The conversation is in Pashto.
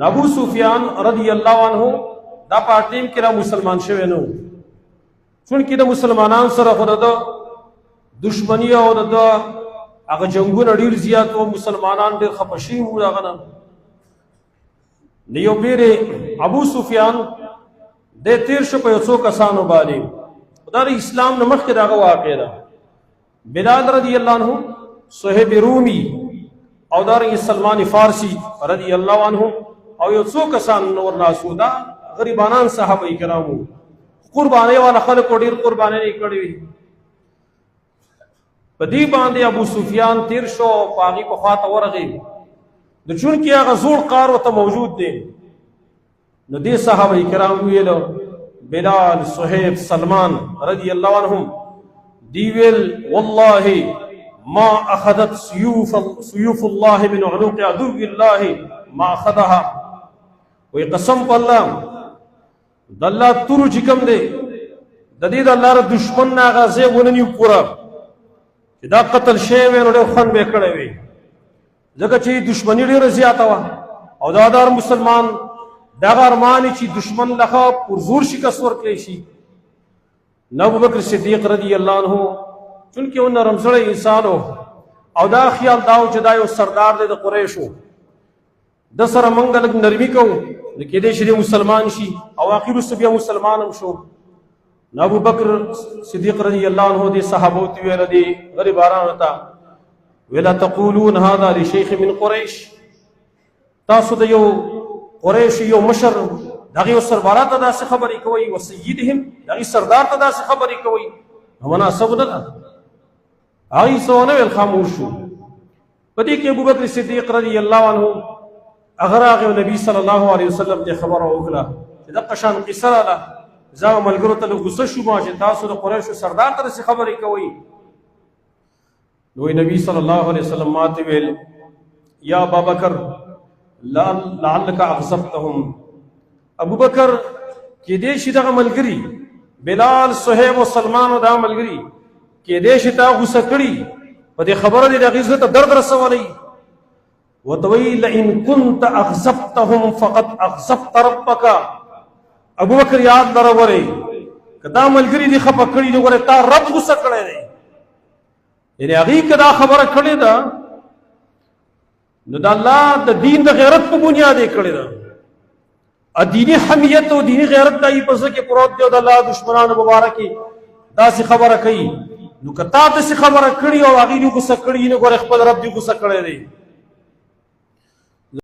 ابو سفیان رضی الله عنه دا پارټیم کې را مسلمان شوی نو چونکې د مسلمانانو سره خو د دشمنی او د هغه جنگونه ډیر زیات او مسلمانان ډیر خپه شوي وو هغه نه یو پیره ابو سفیان د تیر شو په 100 کسانو باندې دا اسلام نه مخکې دغه واقع ده بلال رضی الله عنه صہیب رومی او دارنګ سلمان فارسی رضی الله عنه او یو 100 کسان نور ناسودا غریبانان صحابه کرامو قربانی والا خلق ډیر قربانی نه کړی په دې باندې ابو سفیان تیر شو پاغي په خاطر ورغی د چون کې هغه زوړ قار وته موجود دی نو دې صحابه کرام ویلو بلال صہیب سلمان رضی الله عنهم دی ویل والله ما اخذت سيوف الله من عنق عدو الله ما اخذها وی قسم په الله د الله تور جکم دی د دې د الله ر دشمن نه غازه ونني پورا چې دا قتل شی ونه له خون به کړی وي ځکه چې دشمنی ډیره زیاته و او دا دار مسلمان دا ارمان چې دشمن لخوا پر زور شکست ورکړي شي ابو بکر صدیق رضی الله عنه چونکه ون رمزړی انسان او دا خیال داو چې دا یو سردار دی د قریشو د سره منګل نرمي کو کې دې شری مسلمان شي او اخر سبیا مسلمان هم شو ابو بکر صدیق رضی الله عنه دي صحابه ته ویل دي غریبانو ته ولا تقولون هذا لشيخ من قريش تاسو د یو قریش یو مشر دغه سربارات ته داسې خبرې کوي وسيدهم دغه سردار ته داسې خبرې کوي مناسب نه ده هغه سونه ول خاموش شو پدې کې ابو بکر صدیق رضی الله عنه اگر هغه نبی صلی الله علیه وسلم ته خبر اوکړه چې د قشان قصه را زاو ملګرو ته غصه شو ما چې تاسو د قریش سردار ته خبرې کوي نو نبی صلی الله علیه وسلم ماته ویل یا ابو بکر لعلك اغضبتهم ابو بکر کې دې شي دغه ملګری بلال صہیب او سلمان او دا ملګری کې دې شي تا غصه کړي په دې خبره دې د عزت درد رسولي وتوي لئن كنت اغضبتهم فقد اغضبت ربك ابو بکر یاد دروري کدا ملګری دې خپه کړي نو ګره تا رب غصه کړي دی یعنی هغه کدا خبره کړي دا نو د الله د دین د غیرت په بنیاد یې کړی دا دینی حمیت او دینی غیرت دای په ځکه پروت دی د الله دشمنانو مبارکي دا څه خبره کوي نو کته ته څه خبره کړی او هغه یې غوسه کړی نو ګور خپل رب دې غوسه کړی دی